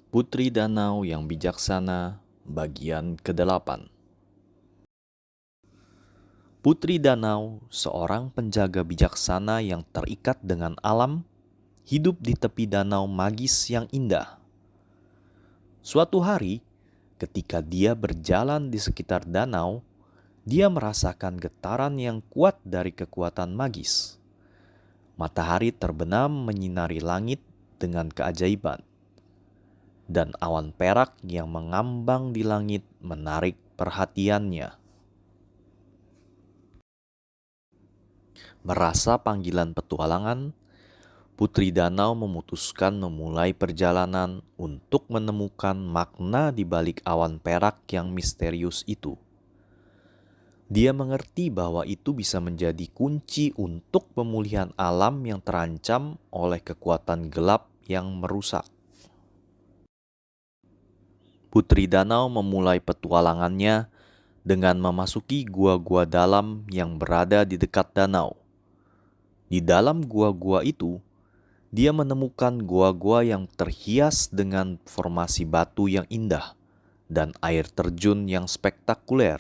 Putri Danau yang Bijaksana, bagian ke-8. Putri Danau, seorang penjaga bijaksana yang terikat dengan alam, hidup di tepi danau magis yang indah. Suatu hari, ketika dia berjalan di sekitar danau, dia merasakan getaran yang kuat dari kekuatan magis. Matahari terbenam menyinari langit dengan keajaiban, dan awan perak yang mengambang di langit menarik perhatiannya. Merasa panggilan petualangan, Putri Danau memutuskan memulai perjalanan untuk menemukan makna di balik awan perak yang misterius itu. Dia mengerti bahwa itu bisa menjadi kunci untuk pemulihan alam yang terancam oleh kekuatan gelap yang merusak. Putri Danau memulai petualangannya dengan memasuki gua-gua dalam yang berada di dekat danau. Di dalam gua-gua itu, dia menemukan gua-gua yang terhias dengan formasi batu yang indah dan air terjun yang spektakuler.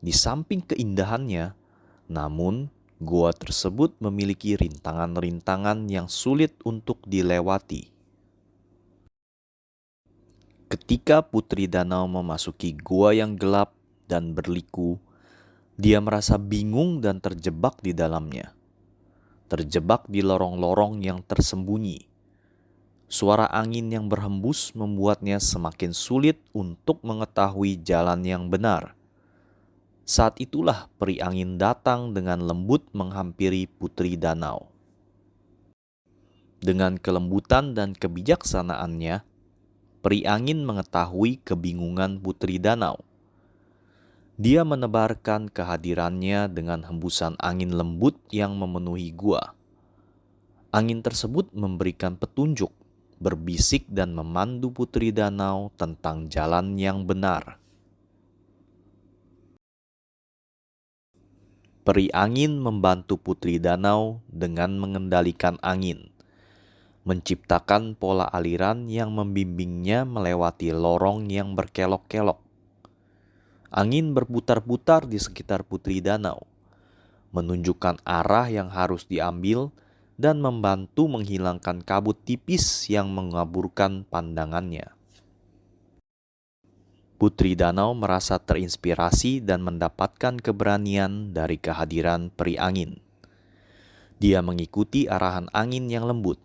Di samping keindahannya, namun gua tersebut memiliki rintangan-rintangan yang sulit untuk dilewati. Ketika Putri Danau memasuki gua yang gelap dan berliku, dia merasa bingung dan terjebak di dalamnya. Terjebak di lorong-lorong yang tersembunyi. Suara angin yang berhembus membuatnya semakin sulit untuk mengetahui jalan yang benar. Saat itulah peri angin datang dengan lembut menghampiri Putri Danau. Dengan kelembutan dan kebijaksanaannya, peri angin mengetahui kebingungan Putri Danau. Dia menebarkan kehadirannya dengan hembusan angin lembut yang memenuhi gua. Angin tersebut memberikan petunjuk, berbisik dan memandu Putri Danau tentang jalan yang benar. Peri angin membantu Putri Danau dengan mengendalikan angin, menciptakan pola aliran yang membimbingnya melewati lorong yang berkelok-kelok. Angin berputar-putar di sekitar Putri Danau, menunjukkan arah yang harus diambil dan membantu menghilangkan kabut tipis yang mengaburkan pandangannya. Putri Danau merasa terinspirasi dan mendapatkan keberanian dari kehadiran peri angin. Dia mengikuti arahan angin yang lembut,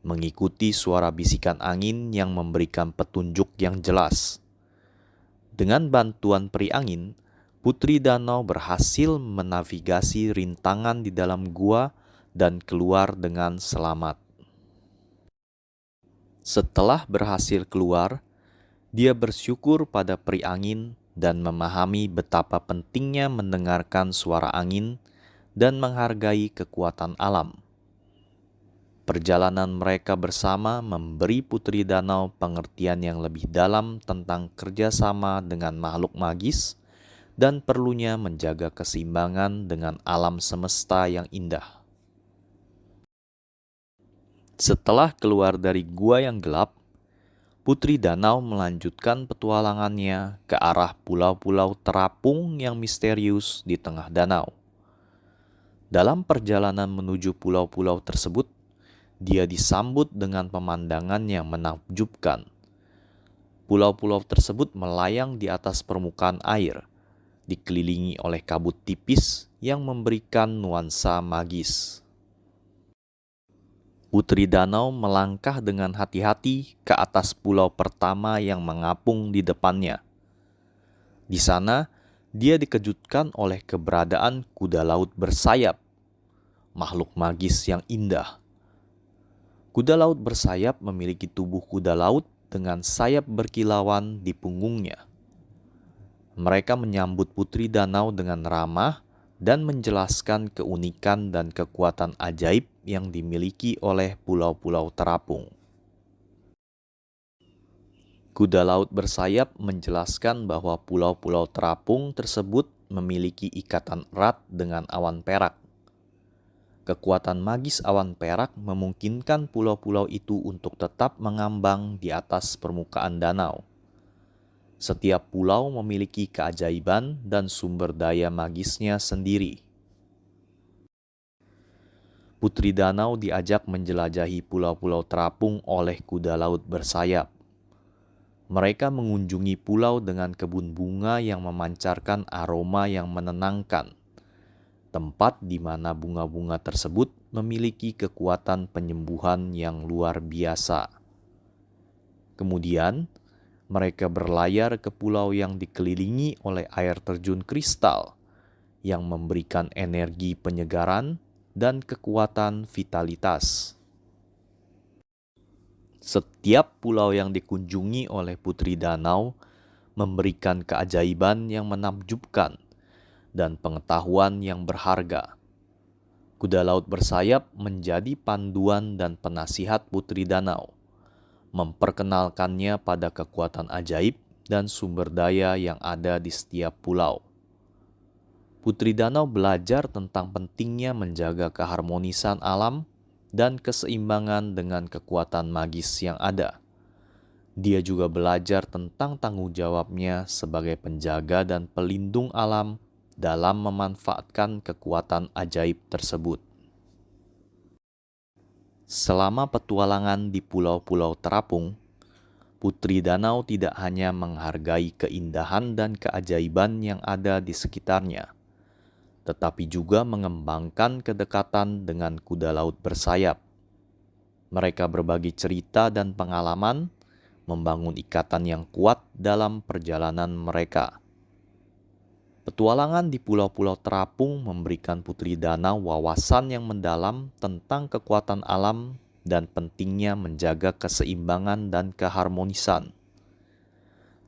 mengikuti suara bisikan angin yang memberikan petunjuk yang jelas. Dengan bantuan peri angin, Putri Danau berhasil menavigasi rintangan di dalam gua dan keluar dengan selamat. Setelah berhasil keluar, dia bersyukur pada peri angin dan memahami betapa pentingnya mendengarkan suara angin dan menghargai kekuatan alam. Perjalanan mereka bersama memberi Putri Danau pengertian yang lebih dalam tentang kerjasama dengan makhluk magis dan perlunya menjaga keseimbangan dengan alam semesta yang indah. Setelah keluar dari gua yang gelap, Putri Danau melanjutkan petualangannya ke arah pulau-pulau terapung yang misterius di tengah danau. Dalam perjalanan menuju pulau-pulau tersebut, dia disambut dengan pemandangan yang menakjubkan. Pulau-pulau tersebut melayang di atas permukaan air, dikelilingi oleh kabut tipis yang memberikan nuansa magis. Putri Danau melangkah dengan hati-hati ke atas pulau pertama yang mengapung di depannya. Di sana, dia dikejutkan oleh keberadaan kuda laut bersayap, makhluk magis yang indah. Kuda laut bersayap memiliki tubuh kuda laut dengan sayap berkilauan di punggungnya. Mereka menyambut Putri Danau dengan ramah dan menjelaskan keunikan dan kekuatan ajaib yang dimiliki oleh pulau-pulau terapung. Kuda laut bersayap menjelaskan bahwa pulau-pulau terapung tersebut memiliki ikatan erat dengan awan perak. Kekuatan magis awan perak memungkinkan pulau-pulau itu untuk tetap mengambang di atas permukaan danau. Setiap pulau memiliki keajaiban dan sumber daya magisnya sendiri. Putri Danau diajak menjelajahi pulau-pulau terapung oleh kuda laut bersayap. Mereka mengunjungi pulau dengan kebun bunga yang memancarkan aroma yang menenangkan. Tempat di mana bunga-bunga tersebut memiliki kekuatan penyembuhan yang luar biasa. Kemudian, mereka berlayar ke pulau yang dikelilingi oleh air terjun kristal yang memberikan energi penyegaran dan kekuatan vitalitas. Setiap pulau yang dikunjungi oleh Putri Danau memberikan keajaiban yang menakjubkan dan pengetahuan yang berharga. Kuda laut bersayap menjadi panduan dan penasihat Putri Danau, memperkenalkannya pada kekuatan ajaib dan sumber daya yang ada di setiap pulau. Putri Danau belajar tentang pentingnya menjaga keharmonisan alam dan keseimbangan dengan kekuatan magis yang ada. Dia juga belajar tentang tanggung jawabnya sebagai penjaga dan pelindung alam dalam memanfaatkan kekuatan ajaib tersebut. Selama petualangan di pulau-pulau terapung, Putri Danau tidak hanya menghargai keindahan dan keajaiban yang ada di sekitarnya, tetapi juga mengembangkan kedekatan dengan kuda laut bersayap. Mereka berbagi cerita dan pengalaman, membangun ikatan yang kuat dalam perjalanan mereka. Petualangan di pulau-pulau terapung memberikan Putri Danau wawasan yang mendalam tentang kekuatan alam dan pentingnya menjaga keseimbangan dan keharmonisan.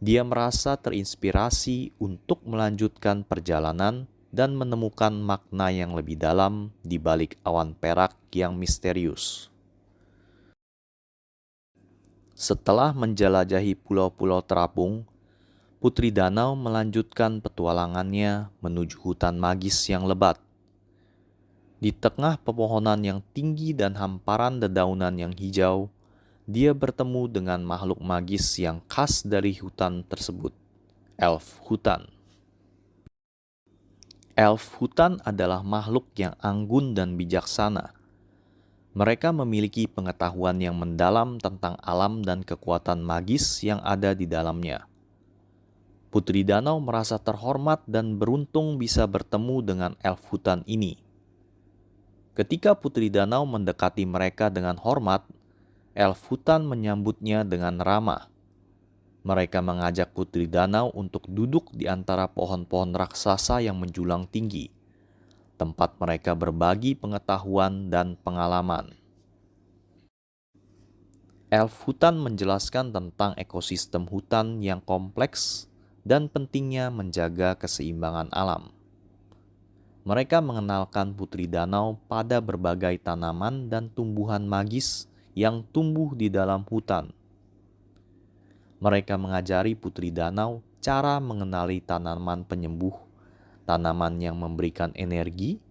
Dia merasa terinspirasi untuk melanjutkan perjalanan dan menemukan makna yang lebih dalam di balik awan perak yang misterius. Setelah menjelajahi pulau-pulau terapung, Putri Danau melanjutkan petualangannya menuju hutan magis yang lebat. Di tengah pepohonan yang tinggi dan hamparan dedaunan yang hijau, dia bertemu dengan makhluk magis yang khas dari hutan tersebut, elf hutan. Elf hutan adalah makhluk yang anggun dan bijaksana. Mereka memiliki pengetahuan yang mendalam tentang alam dan kekuatan magis yang ada di dalamnya. Putri Danau merasa terhormat dan beruntung bisa bertemu dengan elf hutan ini. Ketika Putri Danau mendekati mereka dengan hormat, elf hutan menyambutnya dengan ramah. Mereka mengajak Putri Danau untuk duduk di antara pohon-pohon raksasa yang menjulang tinggi, tempat mereka berbagi pengetahuan dan pengalaman. Elf hutan menjelaskan tentang ekosistem hutan yang kompleks dan pentingnya menjaga keseimbangan alam. Mereka mengenalkan Putri Danau pada berbagai tanaman dan tumbuhan magis yang tumbuh di dalam hutan. Mereka mengajari Putri Danau cara mengenali tanaman penyembuh, tanaman yang memberikan energi,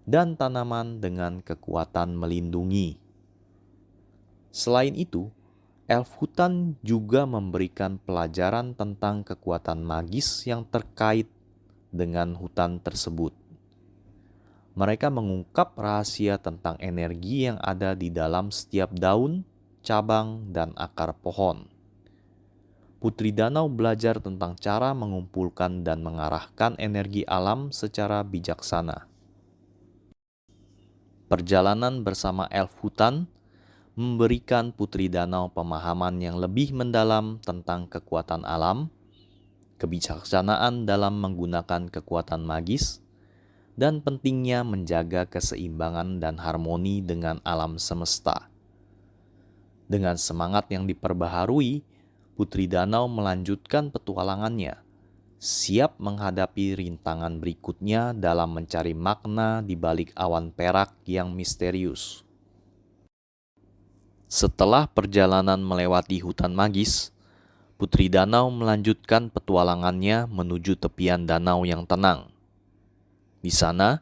dan tanaman dengan kekuatan melindungi. Selain itu, elf hutan juga memberikan pelajaran tentang kekuatan magis yang terkait dengan hutan tersebut. Mereka mengungkap rahasia tentang energi yang ada di dalam setiap daun, cabang, dan akar pohon. Putri Danau belajar tentang cara mengumpulkan dan mengarahkan energi alam secara bijaksana. Perjalanan bersama elf hutan memberikan Putri Danau pemahaman yang lebih mendalam tentang kekuatan alam, kebijaksanaan dalam menggunakan kekuatan magis, dan pentingnya menjaga keseimbangan dan harmoni dengan alam semesta. Dengan semangat yang diperbaharui, Putri Danau melanjutkan petualangannya, siap menghadapi rintangan berikutnya dalam mencari makna di balik awan perak yang misterius. Setelah perjalanan melewati hutan magis, Putri Danau melanjutkan petualangannya menuju tepian danau yang tenang. Di sana,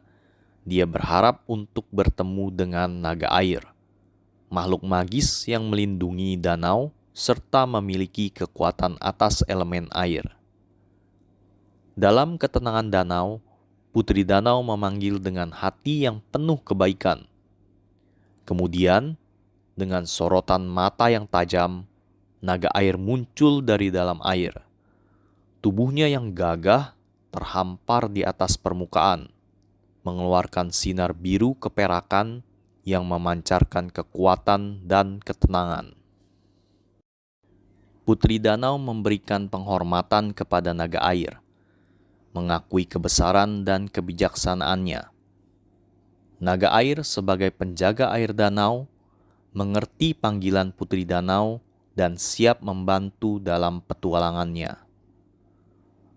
dia berharap untuk bertemu dengan naga air, makhluk magis yang melindungi danau serta memiliki kekuatan atas elemen air. Dalam ketenangan danau, Putri Danau memanggil dengan hati yang penuh kebaikan. Kemudian, dengan sorotan mata yang tajam, naga air muncul dari dalam air. Tubuhnya yang gagah terhampar di atas permukaan, mengeluarkan sinar biru keperakan yang memancarkan kekuatan dan ketenangan. Putri Danau memberikan penghormatan kepada naga air, mengakui kebesaran dan kebijaksanaannya. Naga air sebagai penjaga air danau mengerti panggilan Putri Danau dan siap membantu dalam petualangannya.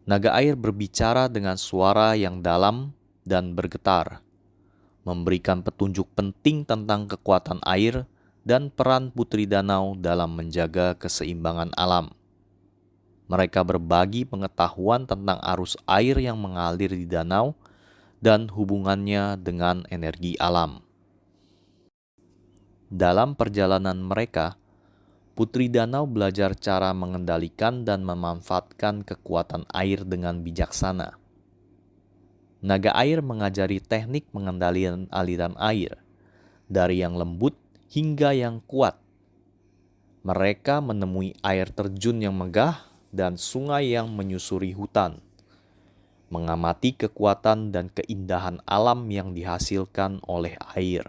Naga air berbicara dengan suara yang dalam dan bergetar, memberikan petunjuk penting tentang kekuatan air dan peran Putri Danau dalam menjaga keseimbangan alam. Mereka berbagi pengetahuan tentang arus air yang mengalir di danau dan hubungannya dengan energi alam. Dalam perjalanan mereka, Putri Danau belajar cara mengendalikan dan memanfaatkan kekuatan air dengan bijaksana. Naga air mengajari teknik pengendalian aliran air, dari yang lembut hingga yang kuat. Mereka menemui air terjun yang megah dan sungai yang menyusuri hutan, mengamati kekuatan dan keindahan alam yang dihasilkan oleh air.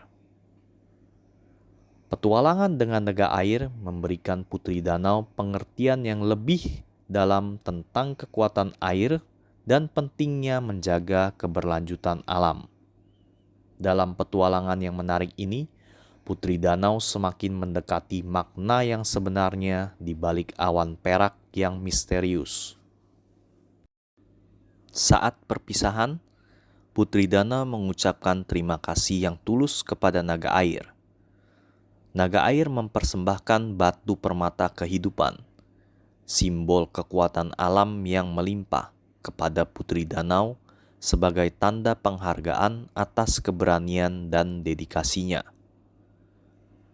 Petualangan dengan naga air memberikan Putri Danau pengertian yang lebih dalam tentang kekuatan air dan pentingnya menjaga keberlanjutan alam. Dalam petualangan yang menarik ini, Putri Danau semakin mendekati makna yang sebenarnya di balik awan perak yang misterius. Saat perpisahan, Putri Danau mengucapkan terima kasih yang tulus kepada naga air. Naga air mempersembahkan batu permata kehidupan, simbol kekuatan alam yang melimpah, kepada Putri Danau sebagai tanda penghargaan atas keberanian dan dedikasinya.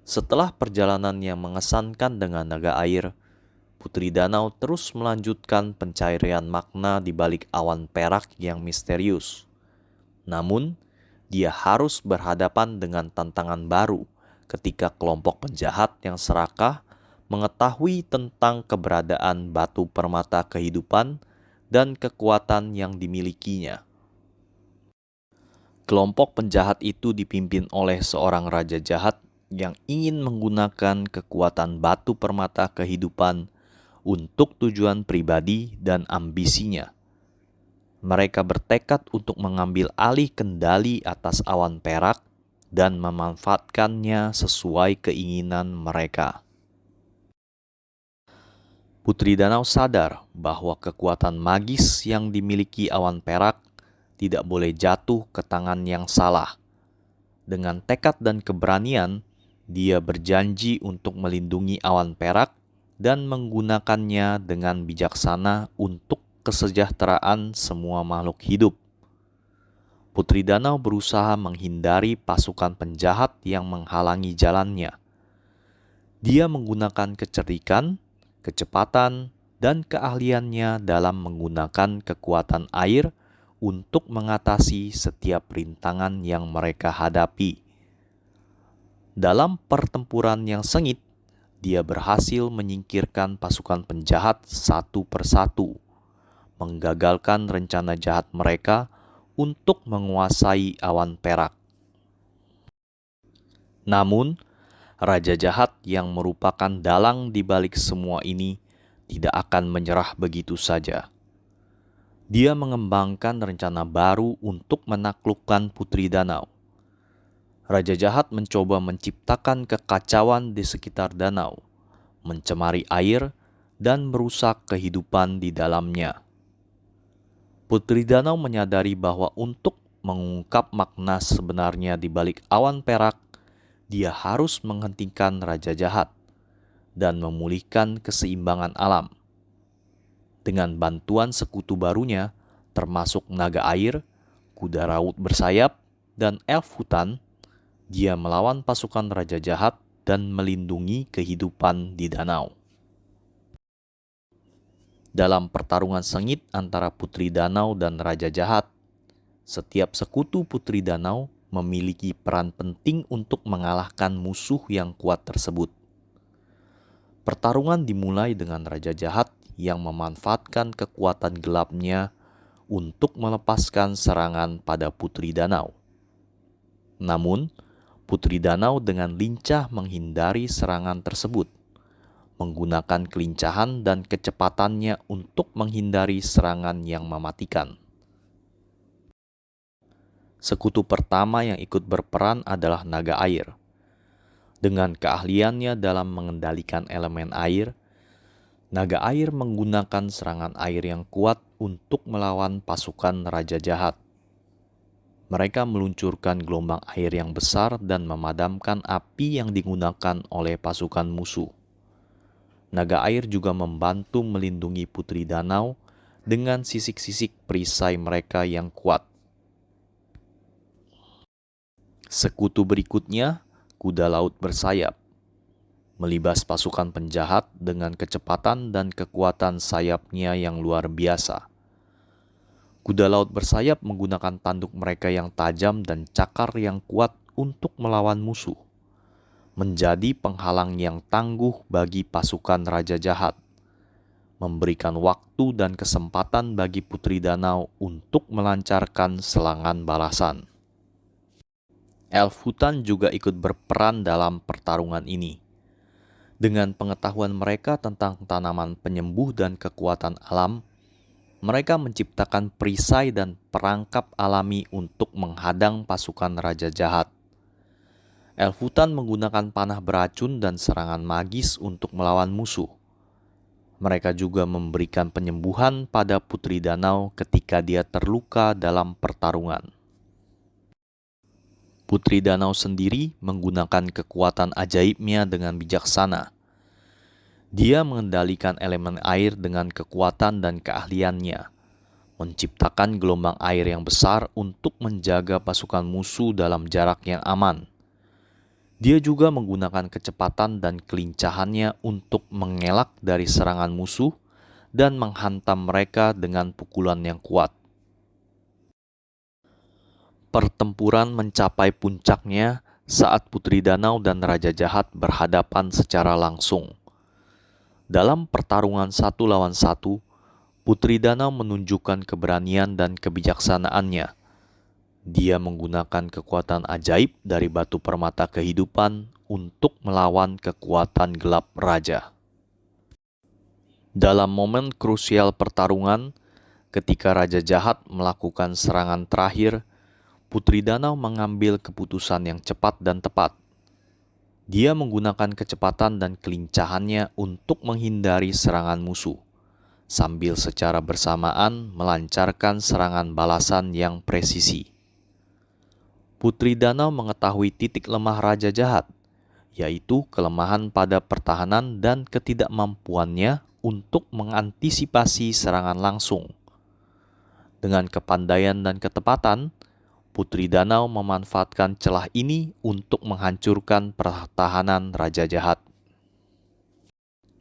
Setelah perjalanan yang mengesankan dengan naga air, Putri Danau terus melanjutkan pencarian makna di balik awan perak yang misterius. Namun, dia harus berhadapan dengan tantangan baru ketika kelompok penjahat yang serakah mengetahui tentang keberadaan batu permata kehidupan dan kekuatan yang dimilikinya. Kelompok penjahat itu dipimpin oleh seorang raja jahat yang ingin menggunakan kekuatan batu permata kehidupan untuk tujuan pribadi dan ambisinya. Mereka bertekad untuk mengambil alih kendali atas awan perak dan memanfaatkannya sesuai keinginan mereka. Putri Danau sadar bahwa kekuatan magis yang dimiliki awan perak tidak boleh jatuh ke tangan yang salah. Dengan tekad dan keberanian, dia berjanji untuk melindungi awan perak dan menggunakannya dengan bijaksana untuk kesejahteraan semua makhluk hidup. Putri Danau berusaha menghindari pasukan penjahat yang menghalangi jalannya. Dia menggunakan kecerdikan, kecepatan, dan keahliannya dalam menggunakan kekuatan air untuk mengatasi setiap rintangan yang mereka hadapi. Dalam pertempuran yang sengit, dia berhasil menyingkirkan pasukan penjahat satu persatu, menggagalkan rencana jahat mereka untuk menguasai awan perak. Namun, raja jahat yang merupakan dalang di balik semua ini tidak akan menyerah begitu saja. Dia mengembangkan rencana baru untuk menaklukkan Putri Danau. Raja jahat mencoba menciptakan kekacauan di sekitar danau, mencemari air, dan merusak kehidupan di dalamnya. Putri Danau menyadari bahwa untuk mengungkap makna sebenarnya di balik awan perak, dia harus menghentikan raja jahat dan memulihkan keseimbangan alam. Dengan bantuan sekutu barunya, termasuk naga air, kuda raut bersayap, dan elf hutan, dia melawan pasukan raja jahat dan melindungi kehidupan di danau. Dalam pertarungan sengit antara putri danau dan raja jahat, setiap sekutu putri danau memiliki peran penting untuk mengalahkan musuh yang kuat tersebut. Pertarungan dimulai dengan raja jahat yang memanfaatkan kekuatan gelapnya untuk melepaskan serangan pada putri danau. Namun, putri danau dengan lincah menghindari serangan tersebut, menggunakan kelincahan dan kecepatannya untuk menghindari serangan yang mematikan. Sekutu pertama yang ikut berperan adalah naga air. Dengan keahliannya dalam mengendalikan elemen air, naga air menggunakan serangan air yang kuat untuk melawan pasukan raja jahat. Mereka meluncurkan gelombang air yang besar dan memadamkan api yang digunakan oleh pasukan musuh. Naga air juga membantu melindungi putri danau dengan sisik-sisik perisai mereka yang kuat. Sekutu berikutnya, kuda laut bersayap, melibas pasukan penjahat dengan kecepatan dan kekuatan sayapnya yang luar biasa. Kuda laut bersayap menggunakan tanduk mereka yang tajam dan cakar yang kuat untuk melawan musuh, menjadi penghalang yang tangguh bagi pasukan raja jahat, memberikan waktu dan kesempatan bagi putri danau untuk melancarkan serangan balasan. Elf hutan juga ikut berperan dalam pertarungan ini. Dengan pengetahuan mereka tentang tanaman penyembuh dan kekuatan alam, mereka menciptakan perisai dan perangkap alami untuk menghadang pasukan raja jahat. Elf hutan menggunakan panah beracun dan serangan magis untuk melawan musuh. Mereka juga memberikan penyembuhan pada putri danau ketika dia terluka dalam pertarungan. Putri danau sendiri menggunakan kekuatan ajaibnya dengan bijaksana. Dia mengendalikan elemen air dengan kekuatan dan keahliannya, menciptakan gelombang air yang besar untuk menjaga pasukan musuh dalam jarak yang aman. Dia juga menggunakan kecepatan dan kelincahannya untuk mengelak dari serangan musuh dan menghantam mereka dengan pukulan yang kuat. Pertempuran mencapai puncaknya saat putri danau dan raja jahat berhadapan secara langsung. Dalam pertarungan 1 lawan 1, putri danau menunjukkan keberanian dan kebijaksanaannya. Dia menggunakan kekuatan ajaib dari batu permata kehidupan untuk melawan kekuatan gelap raja. Dalam momen krusial pertarungan, ketika raja jahat melakukan serangan terakhir, putri danau mengambil keputusan yang cepat dan tepat. Dia menggunakan kecepatan dan kelincahannya untuk menghindari serangan musuh, sambil secara bersamaan melancarkan serangan balasan yang presisi. Putri danau mengetahui titik lemah raja jahat, yaitu kelemahan pada pertahanan dan ketidakmampuannya untuk mengantisipasi serangan langsung. Dengan kepandaian dan ketepatan, putri danau memanfaatkan celah ini untuk menghancurkan pertahanan raja jahat.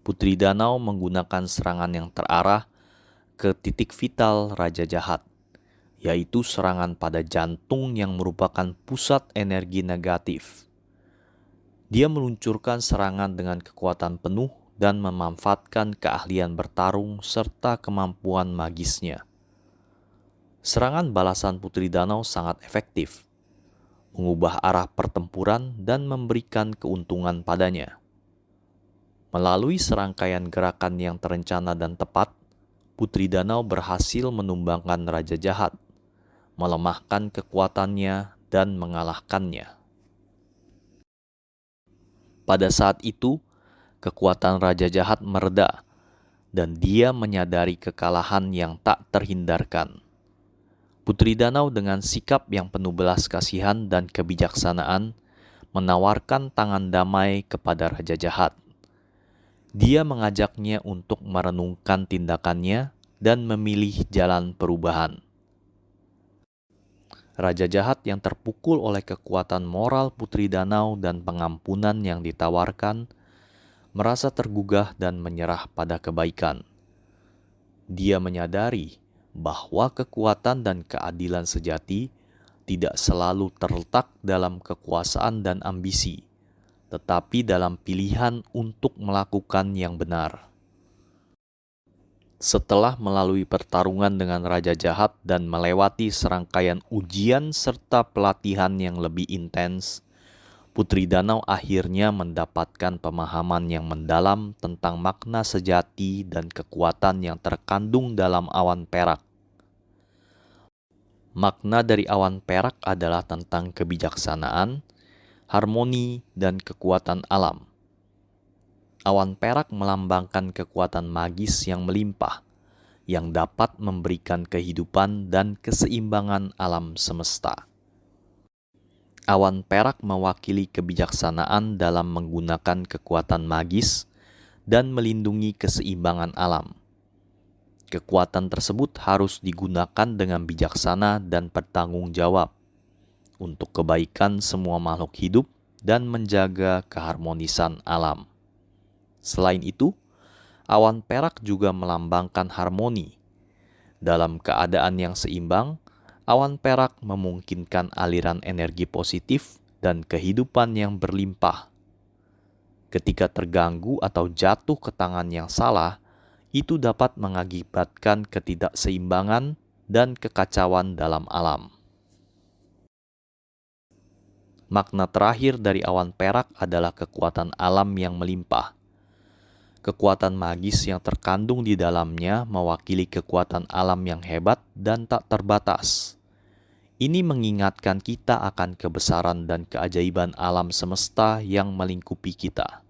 Putri danau menggunakan serangan yang terarah ke titik vital raja jahat, yaitu serangan pada jantung yang merupakan pusat energi negatif. Dia meluncurkan serangan dengan kekuatan penuh dan memanfaatkan keahlian bertarung serta kemampuan magisnya. Serangan balasan putri danau sangat efektif, mengubah arah pertempuran dan memberikan keuntungan padanya. Melalui serangkaian gerakan yang terencana dan tepat, putri danau berhasil menumbangkan raja jahat, melemahkan kekuatannya dan mengalahkannya. Pada saat itu, kekuatan raja jahat mereda, dan dia menyadari kekalahan yang tak terhindarkan. Putri danau dengan sikap yang penuh belas kasihan dan kebijaksanaan menawarkan tangan damai kepada raja jahat. Dia mengajaknya untuk merenungkan tindakannya dan memilih jalan perubahan. Raja jahat yang terpukul oleh kekuatan moral Putri Danau dan pengampunan yang ditawarkan, merasa tergugah dan menyerah pada kebaikan. Dia menyadari bahwa kekuatan dan keadilan sejati tidak selalu terletak dalam kekuasaan dan ambisi, tetapi dalam pilihan untuk melakukan yang benar. Setelah melalui pertarungan dengan Raja Jahat dan melewati serangkaian ujian serta pelatihan yang lebih intens, Putri Danau akhirnya mendapatkan pemahaman yang mendalam tentang makna sejati dan kekuatan yang terkandung dalam awan perak. Makna dari awan perak adalah tentang kebijaksanaan, harmoni, dan kekuatan alam. Awan perak melambangkan kekuatan magis yang melimpah, yang dapat memberikan kehidupan dan keseimbangan alam semesta. Awan perak mewakili kebijaksanaan dalam menggunakan kekuatan magis dan melindungi keseimbangan alam. Kekuatan tersebut harus digunakan dengan bijaksana dan bertanggung jawab untuk kebaikan semua makhluk hidup dan menjaga keharmonisan alam. Selain itu, awan perak juga melambangkan harmoni. Dalam keadaan yang seimbang, awan perak memungkinkan aliran energi positif dan kehidupan yang berlimpah. Ketika terganggu atau jatuh ke tangan yang salah, itu dapat mengakibatkan ketidakseimbangan dan kekacauan dalam alam. Makna terakhir dari awan perak adalah kekuatan alam yang melimpah. Kekuatan magis yang terkandung di dalamnya mewakili kekuatan alam yang hebat dan tak terbatas. Ini mengingatkan kita akan kebesaran dan keajaiban alam semesta yang melingkupi kita.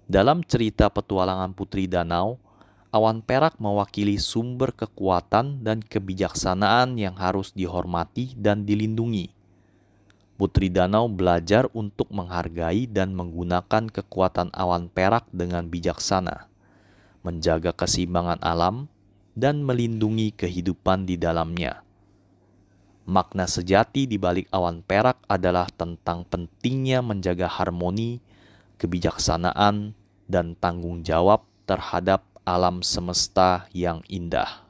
Dalam cerita petualangan Putri Danau, awan perak mewakili sumber kekuatan dan kebijaksanaan yang harus dihormati dan dilindungi. Putri Danau belajar untuk menghargai dan menggunakan kekuatan awan perak dengan bijaksana, menjaga keseimbangan alam, dan melindungi kehidupan di dalamnya. Makna sejati di balik awan perak adalah tentang pentingnya menjaga harmoni, kebijaksanaan, dan tanggung jawab terhadap alam semesta yang indah.